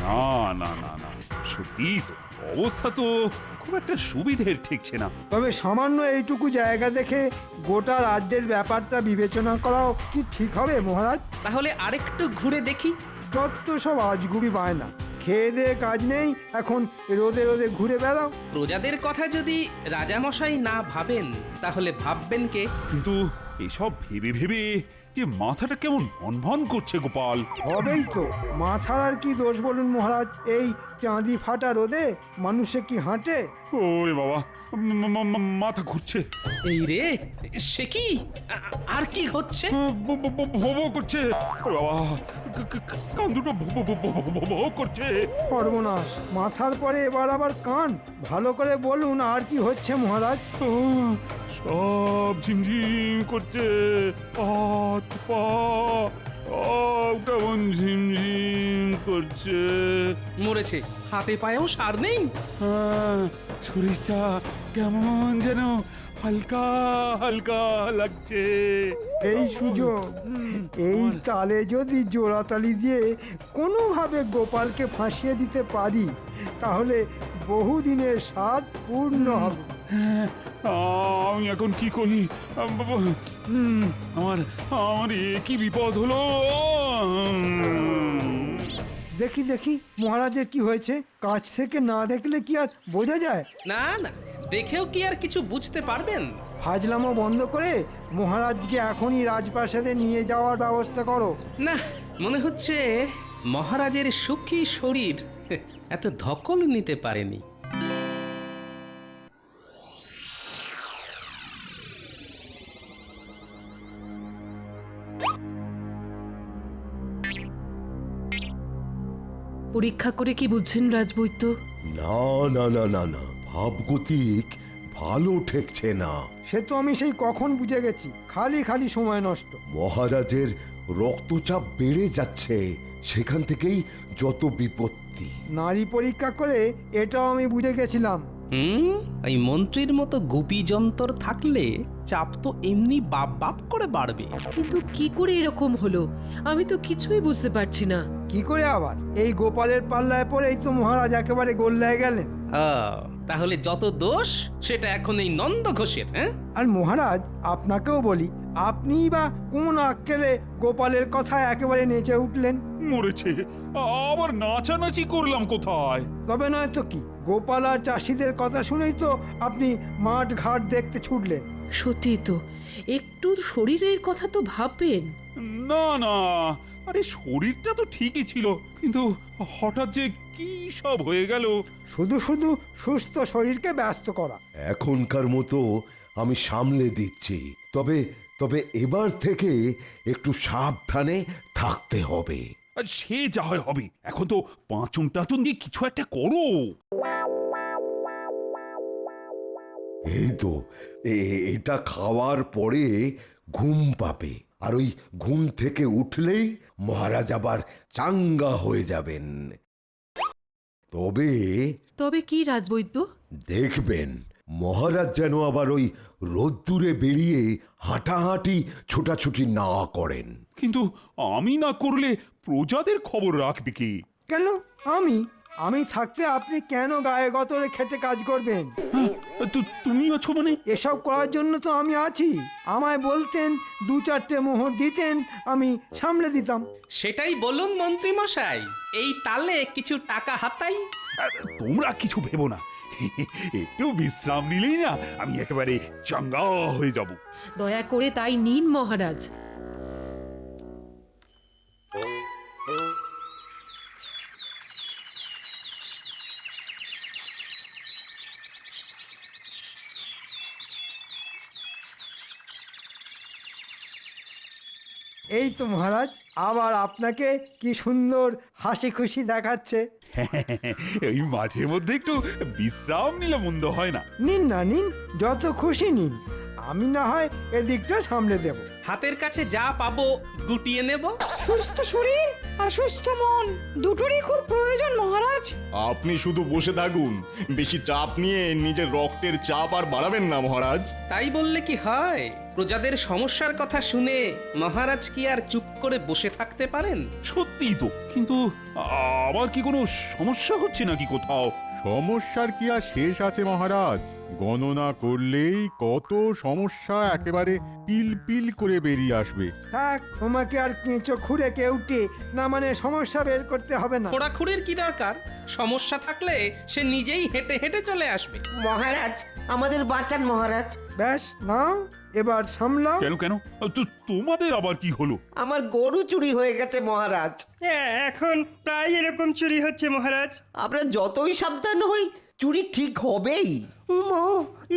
না না না না, সত্যি তো অবস্থা তো খুব একটা সুবিধের ঠেকছে না। তবে সামান্য এইটুকু জায়গা দেখে গোটা রাজ্যের ব্যাপারটা বিবেচনা করাও কি ঠিক হবে মহারাজ? তাহলে আরেকটু ঘুরে দেখি। যত সব আজগুবি বায়না, খেয়ে দেয়ে কাজ নেই, এখন রোদে রোদে ঘুরে বেড়াও। প্রজাদের কথা যদি রাজামশাই না ভাবেন তাহলে ভাববেন কে? কিন্তু এসব ভেবে ভেবে যে মাথাটা কেমন ভন করছে গোপাল। হবেই তো, মাথার আর কি দোষ বলুন মহারাজ? এই চাঁদি ফাটা রোদে মানুষে কি হাঁটে? ওরে বাবা, মাথা ঘুরছে। এই রে, সে কি? আর কি হচ্ছে? ভো করছে। ওরে বাবা, কান দুটো ভো করছে। সর্বনাশ, মাথার পরে এবার আবার কান। ভালো করে বলুন আর কি হচ্ছে মহারাজ? সব ঝিমঝিম করছে, হাত পা সব কেমন ঝিমঝিম করছে। মরেছে, হাতে পায়েও সার নেই। হ্যাঁ, শরীরটা কেমন যেন হালকা হালকা লাগছে। এই সুযোগ, এই তালে যদি জোড়াতালি দিয়ে কোনোভাবে গোপালকে ফাঁসিয়ে দিতে পারি তাহলে বহুদিনের স্বাদ পূর্ণ হবে। হ্যাঁ, আমি এখন কি করি? আমার আমার কি বিপদ হলো? দেখি দেখি মহারাজের কি হয়েছে। কাছ থেকে না দেখলে কি আর বোঝা যায়? না না, দেখেও কি আর কিছু বুঝতে পারবেন? ফাজলামো বন্ধ করে মহারাজকে এখনই রাজপ্রাসাদে নিয়ে যাওয়ার ব্যবস্থা করো। না, মনে হচ্ছে মহারাজের সুখী শরীর এত ধকল নিতে পারেনি। পরীক্ষা করে কি বুঝছেন রাজবৈদ্য? না না না না না, ভাবগতিক ভালো ঠেকছে না। সে তো আমি সেই কখন বুঝে গেছি, খালি খালি সময় নষ্ট। মহারাজের রক্তচাপ বেড়ে যাচ্ছে, সেখান থেকেই যত বিপত্তি। নারী পরীক্ষা করে এটাও আমি বুঝে গেছিলাম। এই মন্ত্রীর মতো গুপি যন্তর থাকলে চাপ তো এমনি বাপ বাপ করে বাড়বে। কিন্তু কি করে এরকম হলো আমি তো কিছুই বুঝতে পারছি না। কি করে আবার? এই গোপালের পাল্লায় পড়েই তো মহারাজ একেবারে গোল্লায় গেলেন। তাহলে যত দোষ সেটা এখন এই নন্দ ঘোষের। হ্যাঁ, আর মহারাজ আপনাকেও বলি, আপনিই বা কোন আক্কেলে গোপালের কথায় একেবারে নেচে উঠলেন? মরেছে, আবার নাচানাচি করলাম কোথায়? তবে নয় তো কি, গোপাল আর চাষিদের কথা শুনেই তো আপনি মাঠ ঘাট দেখতে ছুটলেন। সত্যি তো, একটু শরীরের কথা তো ভাববেন। না না, আরে শরীরটা তো ঠিকই ছিল, কিন্তু হঠাৎ যে কি সব হয়ে গেল। শুধু শুধু সুস্থ শরীরকে ব্যস্ত করা। এখনকার মতো আমি সামলে দিচ্ছি, তবে তবে এবার থেকে একটু সাবধানে থাকতে হবে। আর সে যা হয় হবে, এখন তো পাঁচন টাচন দিয়ে কিছু একটা করো। এই তো এটা খাওয়ার পরে ঘুম পাবে, আর ওই ঘুম থেকে উঠলেই মহারাজ আবার চাঙ্গা হয়ে যাবেন। তবে তবে কি রাজবৈদ্য? দেখবেন মহারাজ যেন আবার ওই রোদ্দুরে বেরিয়ে হাঁটাহাঁটি ছোটাছুটি না করেন। কিন্তু আমি না করলে প্রজাদের খবর রাখবে কি? কেন? আমি থাকতে আপনি কেন গায়ে গতরে খেটে কাজ করবেন? হ্যাঁ, তুমি আছো মানে? এসব করার জন্য তো আমি আছি। আমায় বলতেন, দু চারটে মোহর দিতেন, আমি সামলে দিতাম। সেটাই বলুন মন্ত্রী মশাই, এই তালে কিছু টাকা হাতাই। তোমরা কিছু ভেবো না, একটু বিশ্রাম নিলেই না আমি একেবারে চাঙ্গা হয়ে যাব। দয়া করে তাই নিন মহারাজ। এই তো মহারাজ, আবার আপনাকে কি সুন্দর হাসি খুশি দেখাচ্ছে। এই মাঝে মধ্যে একটু বিশ্রাম নিলে মন্দ হয় না। নিন না নিন, যত খুশি নিন, আমি না হয় এদিকটা সামলে দেব। হাতের কাছে যা পাবো গুটিয়ে নেব। সুস্থ শরীর আর সুস্থ মন দুটোরই খুব প্রয়োজন মহারাজ। আপনি শুধু বসে থাকুন, বেশি চাপ নিয়ে নিজের রক্তের চাপ আর বাড়াবেন না মহারাজ। তাই বললে কি হয়? প্রজাদের সমস্যার কথা শুনে মহারাজ কি আর চুপ করে বসে থাকতে পারেন? সত্যিই তো, কিন্তু আবার কি কোনো সমস্যা হচ্ছে নাকি কোথাও? সমস্যার কি আর শেষ আছে মহারাজ? গণনা করলেই কত সমস্যা একেবারে পিল পিল করে বেরিয়ে আসবে। থাক, তোমাকে আর কেঁচো খুঁড়ে কেউটে না মানে সমস্যা বের করতে হবে না। খোঁড়াখুড়ির কি দরকার? সমস্যা থাকলে সে নিজেই হেঁটে হেঁটে চলে আসবে। মহারাজ আমাদের বাঁচান মহারাজ। ব্যাস, নাও এবার সামলাও। কেন কেন তোমাদের আবার কি হলো? আমার গরু চুরি হয়ে গেছে মহারাজ। হ্যাঁ, এখন প্রায় এরকম চুরি হচ্ছে মহারাজ। আমরা যতই সাবধান হই চুরি ঠিক হবেই। মা,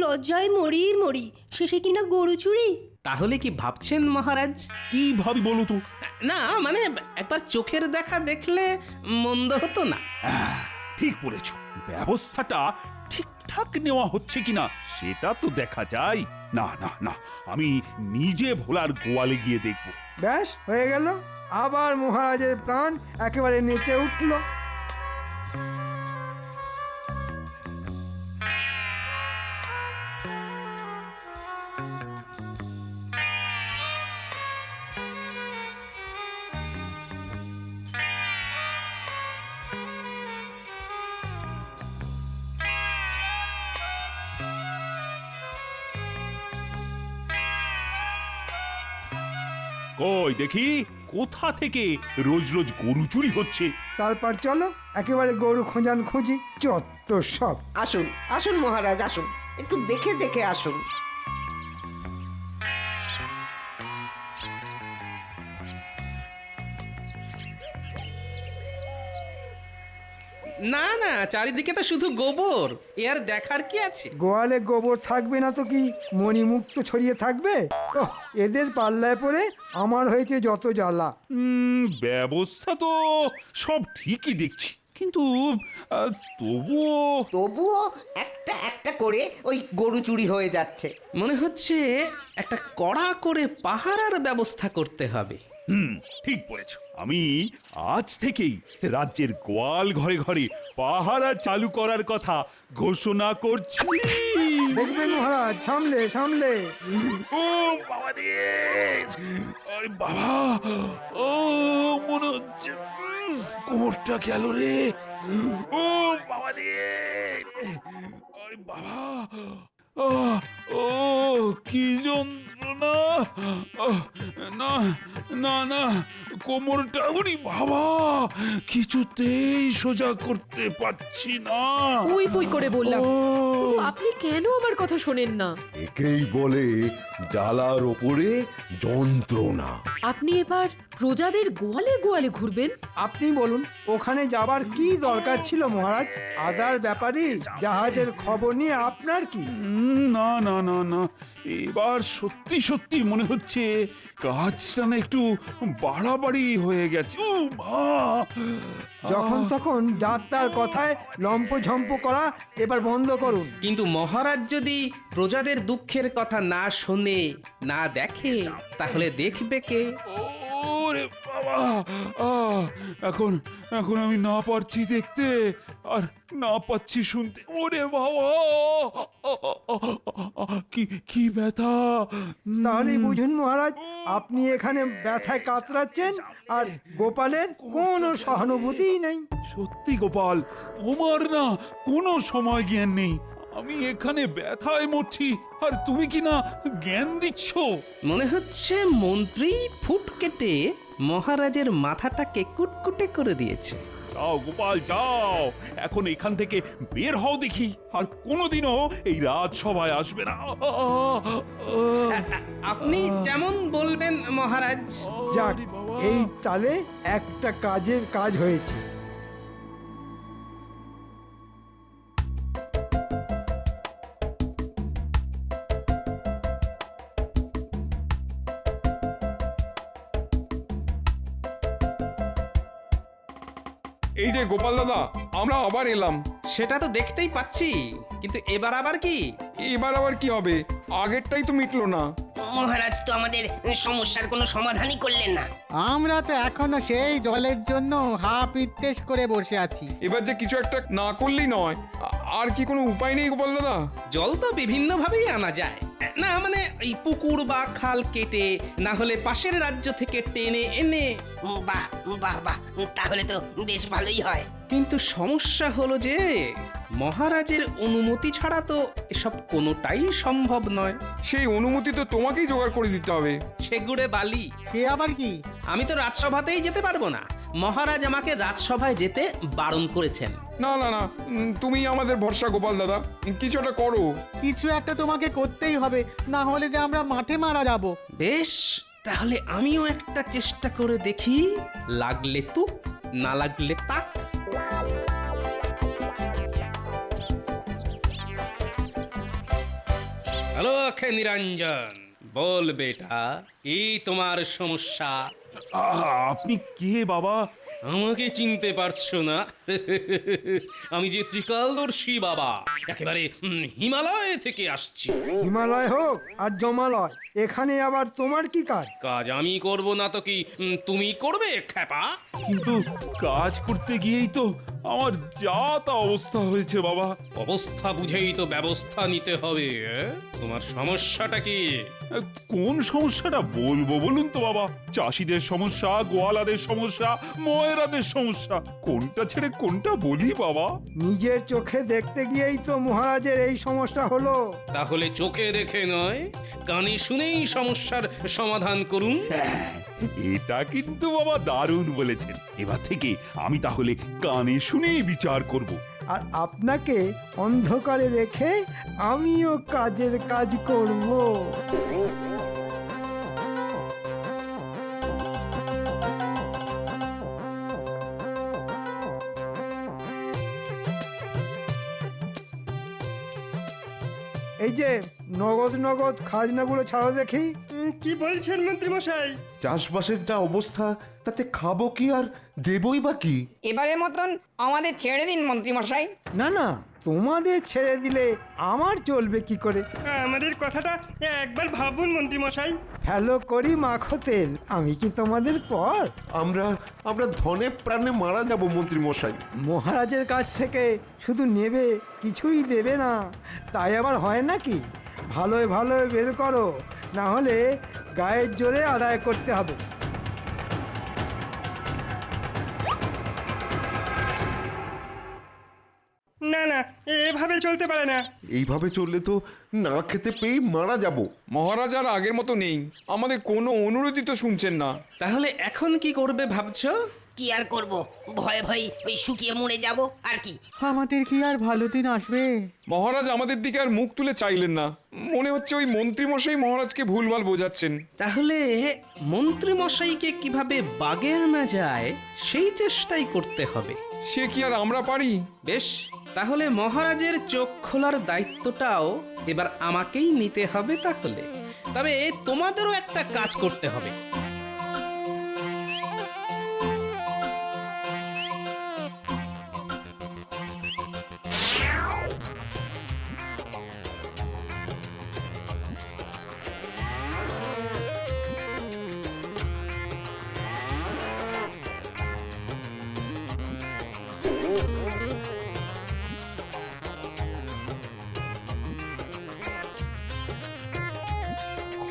লজ্জায় মরি মরি, শেষে কিনা গরু চুরি। তাহলে কি ভাবছেন মহারাজ? কি ভাবি বলো তো? না মানে একবার চোখের দেখা দেখলে মন্দ হতো না। ঠিক বলেছ, ব্যবস্থাটা ঠিকঠাক নেওয়া হচ্ছে কিনা সেটা তো দেখা যায়। না না না, আমি নিজে ভোলার গোয়ালে গিয়ে দেখব। ব্যাস হয়ে গেল, আবার মহারাজের প্রাণ একেবারে নেচে উঠল। কই দেখি, কোথা থেকে রোজ রোজ গরু চুরি হচ্ছে? তারপর চলো একেবারে গরু খোঁজান খুঁজি, চত্ব সব। আসুন আসুন মহারাজ আসুন, একটু দেখে দেখে আসুন। না না, চারিদিকে তো শুধু গোবর, এ আর দেখার কি আছে? গোয়ালে গোবর থাকবে না তো কি মণিমুক্ত ছড়িয়ে থাকবে? ওহ, এদের পাল্লায় পড়ে আমার হয়েছে যত জ্বালা। ব্যবস্থা তো সব ঠিকই দেখছি, কিন্তু তবুও তবুও একটা একটা করে ওই গরু চুরি হয়ে যাচ্ছে। মনে হচ্ছে একটা কড়া করে পাহারার ব্যবস্থা করতে হবে। ঠিক বলেছ। আমি আজ থেকেই রাজ্যের গোয়াল ঘরে ঘরে পাহারা চালু করার কথা ঘোষণা করছি। দেখবেন মহারাজ, সামলে সামলে। ও বাবা রে, ওই বাবা, ও মনে হচ্ছে কোমরটা গেল রে। ও বাবা রে, ওই বাবা, ও কি যন্ত্রণা! না না না, কোমরটা, উনি বাবা, কিছুতেই সোজা করতে পারছি না। পুই পুই করে বললাম, ও, তবু আপনি কেন আমার কথা শোনেন না? একেই বলে জ্বালার ওপরে যন্ত্রণা। আপনি এবার প্রজাদের গোয়ালে গোয়ালে ঘুরবেন? আপনি বলুন, ওখানে যাবার কি দরকার ছিল মহারাজ? আদার ব্যাপারই জাহাজের খবর নিয়ে আপনার কি? না না না না, এবার সত্যি সত্যি মনে হচ্ছে কাজটা না একটু বাড়াবাড়ি হয়ে গেছে। ও মা! যখন তখন যাত্রার কথায় লম্পঝম্প করা এবার বন্ধ করুন। কিন্তু মহারাজ যদি প্রজাদের দুঃখের কথা না শোনে, না দেখে, তাহলে দেখবে কে? ওরে বাবা, এখন এখন আমি না পারছি দেখতে, আর না পাচ্ছি শুনতে। ওরে বাবা, কি কি ব্যথা! তাহলেই বুঝুন মহারাজ, আপনি এখানে ব্যথায় কাতরাচ্ছেন আর গোপালের কোনো সহানুভূতিই নেই। সত্যি গোপাল, তোমার না কোনো সময় জ্ঞান নেই। আমি এখানে ব্যথায় মরছি আর তুমি কি না জ্ঞান দিচ্ছ? মনে হচ্ছে মন্ত্রী ফুট কেটে মহারাজের মাথাটাকে কুটকুটে করে দিয়েছে। যাও গোপাল যাও, এখন এখান থেকে বের হও দেখি, আর কোনোদিনও এই রাজসভায় আসবে না। আপনি যেমন বলবেন মহারাজ। যাক, এই তালে একটা কাজের কাজ হয়েছে। এই যে গোপাল দাদা, আমরা আবার এলাম। সেটা তো দেখতেই পাচ্ছি, কিন্তু এবার আবার কি? এবার আবার কি হবে? আগেরটাই তো মিটলো না। মহারাজ তো আমাদের সমস্যার কোনো সমাধানই করলেন না। আমরা তো এখনো সেই জলের জন্য হা পিত্তেশ করে বসে আছি। এবার যে কিছু একটা না করলেই নয়। আর কি কোনো উপায় নেই গোপাল দাদা? জল তো বিভিন্ন ভাবেই আনা যায়। না মানে এই পুকুর বা খাল কেটে না হলে পাশের রাজ্য থেকে টেনে এনে। বাহ বাহ বাহ, তাহলে তো বেশ ভালোই হয়। কিন্তু সমস্যা হলো যে মহারাজের অনুমতি ছাড়া তো এসব কোনোটাই সম্ভব নয়। সেই অনুমতি তো তোমাকেই জোগাড় করে দিতে হবে। সেগুড়ে বালি। সে আবার কি? আমি তো রাজসভাতেই যেতে পারবো না। মহারাজ আমাকে রাজসভায় যেতে বারণ করেছেন। না না না, তুমি আমাদের ভরসা গোপাল দাদা, কিছু একটা করো। কিছু একটা তোমাকে করতেই হবে, না হলে যে আমরা মাঠে মারা যাব। বেশ, তাহলে আমিও একটা চেষ্টা করে দেখি। লাগলে তুক, না লাগলে তাক। হ্যালো অক্ষয় নিরঞ্জন, বল বেটা, কি তোমার সমস্যা? আপনি কে বাবা? আমাকে চিনতে পারছো না? আমি যে ত্রিকালদর্শী বাবা, একেবারে হিমালয় থেকে আসছি। হিমালয় হোক আর জমালয়, এখানে আবার তোমার কি কাজ? কাজ আমি করব না তো কি তুমি করবে খ্যাপা? কিন্তু কাজ করতে গিয়েই তো আমার যা তা অবস্থা হয়েছে বাবা। অবস্থা বুঝেই তো ব্যবস্থা নিতে হবে। তোমার সমস্যাটা কি? কোন সমস্যাটা বলবো বলুন তো বাবা? চাষিদের সমস্যা, গোয়ালাদের সমস্যা, ময়রাদের সমস্যা, কোনটা ছেড়ে কোনটা বলি বাবা? নিজের চোখে দেখতে গিয়েই তো মহারাজের এই সমস্যা হলো। তাহলে চোখে দেখে নয়, কানে শুনেই সমস্যার সমাধান করুন। এটা কিন্তু বাবা দারুণ বলেছেন। এবার থেকে আমি তাহলে কানে শুনেই বিচার করব। আর আপনাকে অন্ধকারে রেখে আমিও কাজের কাজ করব। এই যে নগদ নগদ খাজনাগুলো ছাড়ো দেখি। কি বলছেন মন্ত্রী মশাই? চাষবাসের যা অবস্থা, তাতে খাবো কি আর দেবই বা কি? এবারের মতন আমাদের ছেড়ে দিন মন্ত্রী মশাই। না না, তোমাদের ছেড়ে দিলে আমার চলবে কি করে? আমাদের কথাটা একবার ভাবুন মন্ত্রী মশাই। হ্যালো করি মাখো তেল, আমি কি তোমাদের পর? আমরা ধনে প্রাণে মারা যাব মন্ত্রী মশাই। মহারাজের কাছ থেকে শুধু নেবে, কিছুই দেবে না, তাই আবার হয় নাকি? ভালোই ভালোই বের করো, না হলে গায়ের জোরে আদায় করতে হবে। না না, এভাবে চলতে পারে না। এইভাবে চললে তো না খেতে পেয়েই মারা যাব। মহারাজ আর আগের মতো নেই, আমাদের কোনো অনুরোধই তো শুনছেন না। তাহলে এখন কি করবে ভাবছো? কি আর করব, ভয়ে ভয়ে ওই শুকিয়ে মরে যাব আর কি। আমাদের কি আর ভালো দিন আসবে? মহারাজ আমাদের দিকে আর মুখ তুলে চাইলেন না। মনে হচ্ছে ওই মন্ত্রী মশাই মহারাজকে ভুলভাল বোঝাচ্ছেন। তাহলে মন্ত্রী মশাইকে কিভাবে বাগে আনা যায় সেই চেষ্টাই করতে হবে। সে কি আর আমরা পারি? বেশ, তাহলে মহারাজের চোখ খোলার দায়িত্বটাও এবার আমাকেই নিতে হবে। তাহলে তবে তোমাদেরও একটা কাজ করতে হবে।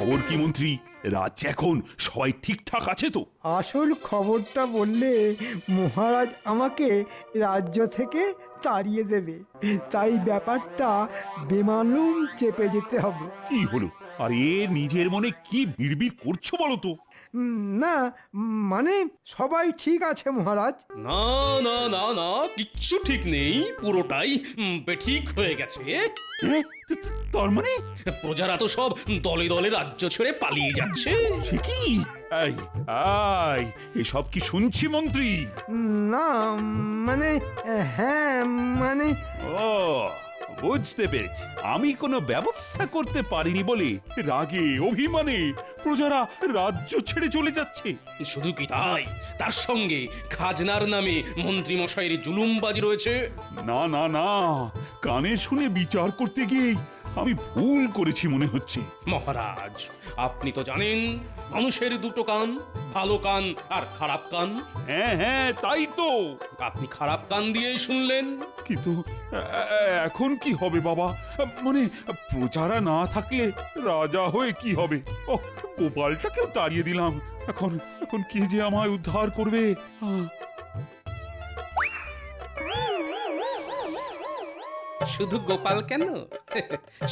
খবর কি মন্ত্রী? রাজ্যে এখন সবাই ঠিকঠাক আছে তো? আসল খবরটা বললে মহারাজ আমাকে রাজ্য থেকে তাড়িয়ে দেবে, তাই ব্যাপারটা বেমালুম চেপে যেতে হবে। কি হলো? আর এ নিজের মনে কি বিড়বিড় করছো বলো তো? না মানে সবাই ঠিক আছে মহারাজ। না না না না, কিচ্ছু ঠিক নেই, পুরোটাই বেঠিক হয়ে গেছে। তার মানে প্রজারা তো সব দলে দলে রাজ্য ছেড়ে পালিয়ে যাচ্ছে। সে কি? এই এই এসব কি শুনছি মন্ত্রী? না মানে হ্যাঁ মানে ও বুঝতে পেরেছি, আমি কোনো ব্যবস্থা করতে পারিনি বলে রাগে অভিমানে প্রজারা রাজ্য ছেড়ে চলে যাচ্ছে। শুধু কি তাই, তার সঙ্গে খাজনার নামে মন্ত্রী মশাইয়ের জুলুমবাজি রয়েছে। না না না, কানে শুনে বিচার করতে গিয়ে আমি ভুল করেছি মনে হচ্ছে। মহারাজ, আপনি তো জানেন মানুষের দুটো কান, ভালো কান আর খারাপ কান। হ্যাঁ হ্যাঁ, তাই তো। আপনি খারাপ কান দিয়েই শুনলেন। কিন্তু এখন কি হবে বাবা? মানে প্রজারা না থাকলে রাজা হয়ে কি হবে? ও, গোপালটাকেও তাড়িয়ে দিলাম। এখন এখন কে যে আমায় উদ্ধার করবে? শুধু গোপাল কেন,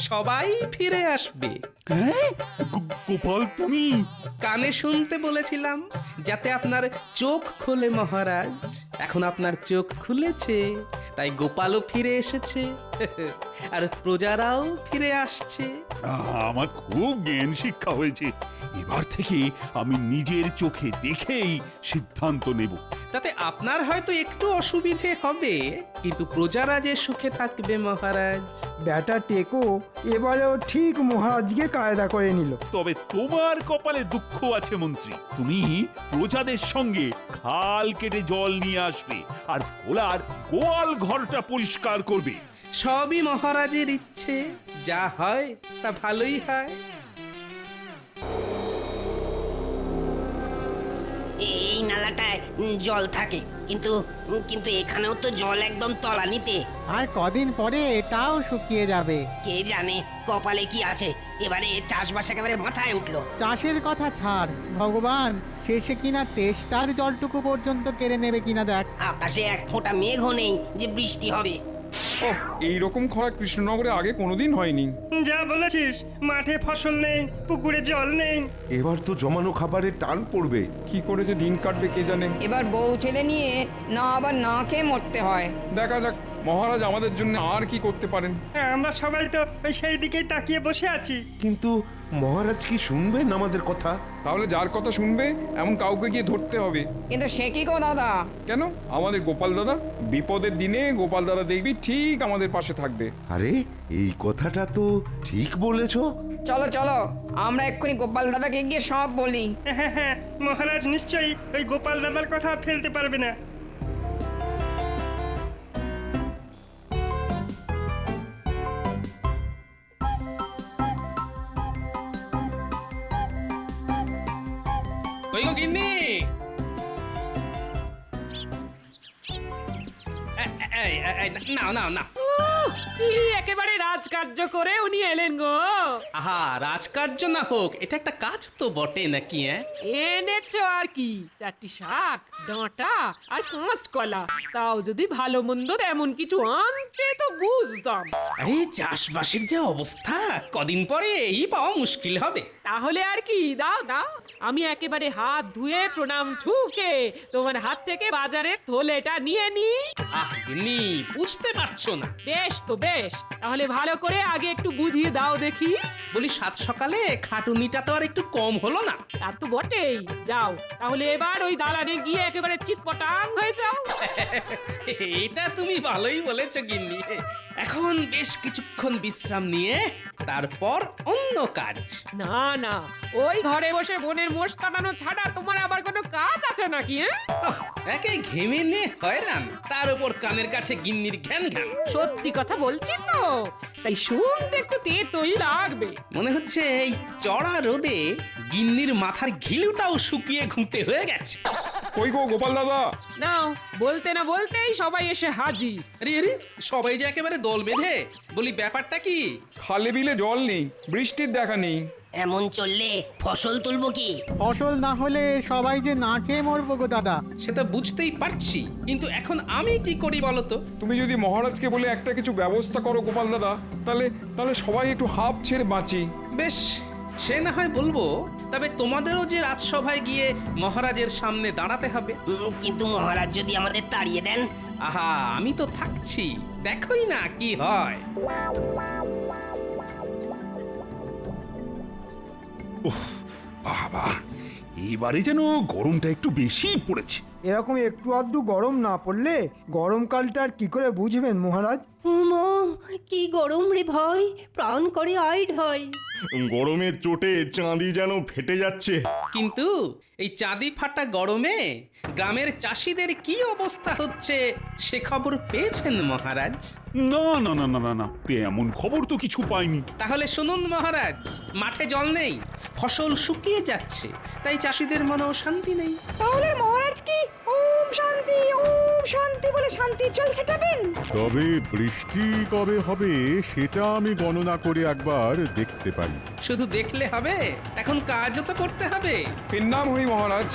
সবাই ফিরে আসবে। হ্যাঁ, গোপাল তুমি? কানে শুনতে বলেছিলাম যাতে আপনার চোখ খোলে মহারাজ। এখন আপনার চোখ খুলেছে, তাই গোপালও ফিরে এসেছে আর প্রজারাও ফিরে আসছে। আমার খুব জ্ঞান শিক্ষা হয়েছে। এবার থেকে আমি নিজের চোখে দেখেই সিদ্ধান্ত নেব। তাতে আপনার হয়তো একটু অসুবিধে হবে, কিন্তু প্রজারা যে সুখে থাকবে মহারাজ। ব্যাটা টেকো এবারেও ঠিক মহারাজকে কায়দা করে নিল। তবে তোমার কপালে দুঃখ আছে মন্ত্রী। তুমি প্রজাদের সঙ্গে খাল কেটে জল নিয়ে আসবে আর ভোলার গোয়াল ঘরটা পরিষ্কার করবে। সবই মহারাজের ইচ্ছে, যা হয় তা ভালোই হয়। এই নালাটায় জল থাকে, কিন্তু কিন্তু এখানেও তো জল একদম তলানিতে। আর কদিন পরে এটাও শুকিয়ে যাবে। কে জানে কপালে কি আছে। এবারে চাষবাস একেবারে মাথায় উঠলো। চাষের কথা ছাড়, ভগবান শেষে কিনা তেষ্টার জলটুকু পর্যন্ত কেড়ে নেবে কিনা দেখ। আকাশে এক ফোঁটা মেঘও নেই যে বৃষ্টি হবে। ওহ, এইরকম খরা কৃষ্ণনগরে আগে কোনোদিন হয়নি। যা বলেছিস, মাঠে ফসল নেই, পুকুরে জল নেই। এবার তো জমানো খাবারের টান পড়বে। কি করে যে দিন কাটবে কে জানে। এবার বউ ছেলে নিয়ে না আবার না খেয়ে মরতে হয়। দেখা যাক মহারাজ আমাদের জন্য আর কি করতে পারেন। আমরা সবাই তো ওই সেই দিকেই তাকিয়ে বসে আছি। কিন্তু মহারাজ কি শুনবেন আমাদের কথা? তাহলে যার কথা শুনবে এমন কাউকে গিয়ে ধরতে হবে। কিন্তু সে কি গো দাদা? কেন? আমাদের গোপাল দাদা। বিপদের দিনে গোপাল দাদা দেখবি ঠিক আমাদের পাশে থাকবে। আরে এই কথাটা তো ঠিক বলেছো। চলো চলো, আমরা এক্ষুনি গোপাল দাদাকে গিয়ে সব বলি। হ্যাঁ হ্যাঁ, মহারাজ নিশ্চয়ই ওই গোপাল দাদার কথা ফেলতে পারবে না। কই গো গিন্নি? নাও নাও না। একেবারে রাজকার্য করে উনি এলেন গো। আহা, রাজকার্য না হোক, এটা একটা কাজ তো বটে নাকি? এনেছো আর কি, 4টি শাক, ডাঁটা আর কাঁচকলা। তাও যদি ভালো মন্দ এমন কিছু আনতে তো বুঝতাম। আরে চাষবাসের যে অবস্থা, কদিন পরে এই পাওয়া মুশকিল হবে। তাহলে আর কি, দাও দাও, আমি একেবারে হাত ধুয়ে প্রণাম ঠুকে তোমার হাত থেকে বাজারের থলেটা নিয়ে নি। আহ গিন্নি, বুঝতে পারছো না। বেশ তো বেশ, তাহলে ভালো করে আগে একটু বুঝিয়ে দাও দেখি। বলি সাত সকালে খাটুনিটা তো আর একটু কম হলো না? তার তো বটেই। যাও তাহলে এবার ওই দালানে গিয়ে একেবারে চিটপটাং হয়ে যাও। এটা তুমি ভালোই বলেছো গিন্নি। এখন বেশ কিছুক্ষণ বিশ্রাম নিয়ে তারপর অন্য কাজ। না না, ওই ঘরে বসে বোনের মোষ কাটানো ছাড়া তোমার আবার কোনো কাজ আছে নাকি? একে ঘেমে নিয়ে হয়রান, তার উপর কানের কাছে গিন্নির ঘ্যান ঘ্যান। সত্যি কথা বলছি তো, তাই শুনতে একটু তেতই লাগবে। মনে হচ্ছে এই চড়া রোদে গিন্নির মাথার ঘিলুটাও শুকিয়ে ঘুঁটে হয়ে গেছে। কই গো গোপাল দাদা? নাও, বলতে না বলতেই সবাই এসে হাজির। আরে আরে, সবাই যে একেবারে দল বেঁধে। বলি ব্যাপারটা কি? খালে বিলে জল নেই, বৃষ্টির দেখা নেই। এমন চললে ফসল তুলবো কি? ফসল না হলে সবাই যে না খেয়ে মরবো গো দাদা। সেটা বুঝতেই পারছি, কিন্তু এখন আমি কি করি বলো তো? তুমি যদি মহারাজকে বলে একটা কিছু ব্যবস্থা করো গোপাল দাদা, তাহলে তাহলে সবাই একটু হাঁপ ছেড়ে বাঁচি। বেশ, সে না হয় বলবো, তবে তোমাদেরও যে রাজসভায় গিয়ে মহারাজের সামনে দাঁড়াতে হবে। কিন্তু মহারাজ যদি আমাদের তাড়িয়ে দেন? আহা, আমি তো থাকছি, দেখোই না কি হয়। বাবা, এবারে যেন গরমটা একটু বেশি পড়েছে। এরকম একটু আধটু গরম না পড়লে গরমকালটা আর কি করে বুঝবেন মহারাজ? উমা, কি গরম রে ভাই, প্রাণ করে আইড হয়। গরমের চোটে চাঁদি যেন ফেটে যাচ্ছে। কিন্তু এই চাঁদি ফাটা গরমে গ্রামের চাষিদের কি অবস্থা হচ্ছে সে খবর পেয়েছেন মহারাজ? না না না না না না তেমন খবর তো কিছু পাইনি। তাহলে শুনুন মহারাজ, মাঠে জল নেই, ফসল শুকিয়ে যাচ্ছে, তাই চাষিদের মনেও শান্তি নেই। তাহলে মহারাজ কি ওম শান্তি বলে শান্তির জল ছেটাবেন? তবে বৃষ্টি কবে হবে সেটা আমি গণনা করে একবার দেখতে পারি। শুধু দেখলে হবে, এখন কাজও তো করতে হবে। এর নাম হই মহারাজ।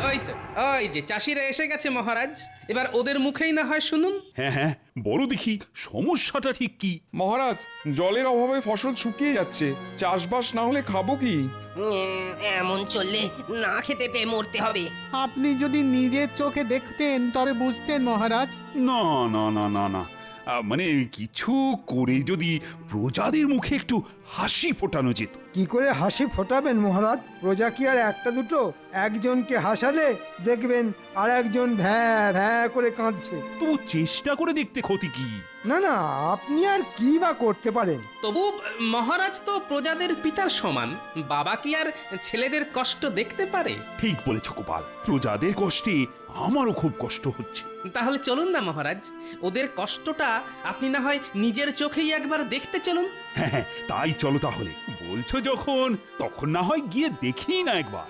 ওই তো, ওই যে চাষিরা এসে গেছে মহারাজ, এবার ওদের মুখেই না হয় শুনুন। হ্যাঁ হ্যাঁ বড় দেখি সমস্যাটা ঠিক কি। মহারাজ, জলের অভাবে ফসল শুকিয়ে যাচ্ছে, চাষবাস না হলে খাবো কি? এমন চললে না খেতে পেয়ে মরতে হবে। আপনি যদি নিজের চোখে দেখতেন তবে বুঝতেন মহারাজ। না না না না না মানে কিছু করে যদি প্রজাদের মুখে একটু হাসি ফোটানো যেত। কি করে হাসি ফোটাবেন মহারাজ? প্রজা কি আর একটা দুটো? একজনকে হাসালে দেখবেন আর একজন ভ্যাঁ ভ্যাঁ করে কাঁদছে। তবু চেষ্টা করে দেখতে ক্ষতি কি? না না, আপনি আর কি বা করতে পারেন? তবু মহারাজ তো প্রজাদের পিতার সমান, বাবা কি আর ছেলেদের কষ্ট দেখতে পারে? ঠিক বলেছ গোপাল, প্রজাদের কষ্টে আমারও খুব কষ্ট হচ্ছে। তাহলে চলুন না মহারাজ, ওদের কষ্টটা আপনি না হয় নিজের চোখেই একবার দেখতে চলুন। হ্যাঁ হ্যাঁ তাই চলো তাহলে। বলছো যখন, তখন না হয় গিয়ে দেখি না একবার।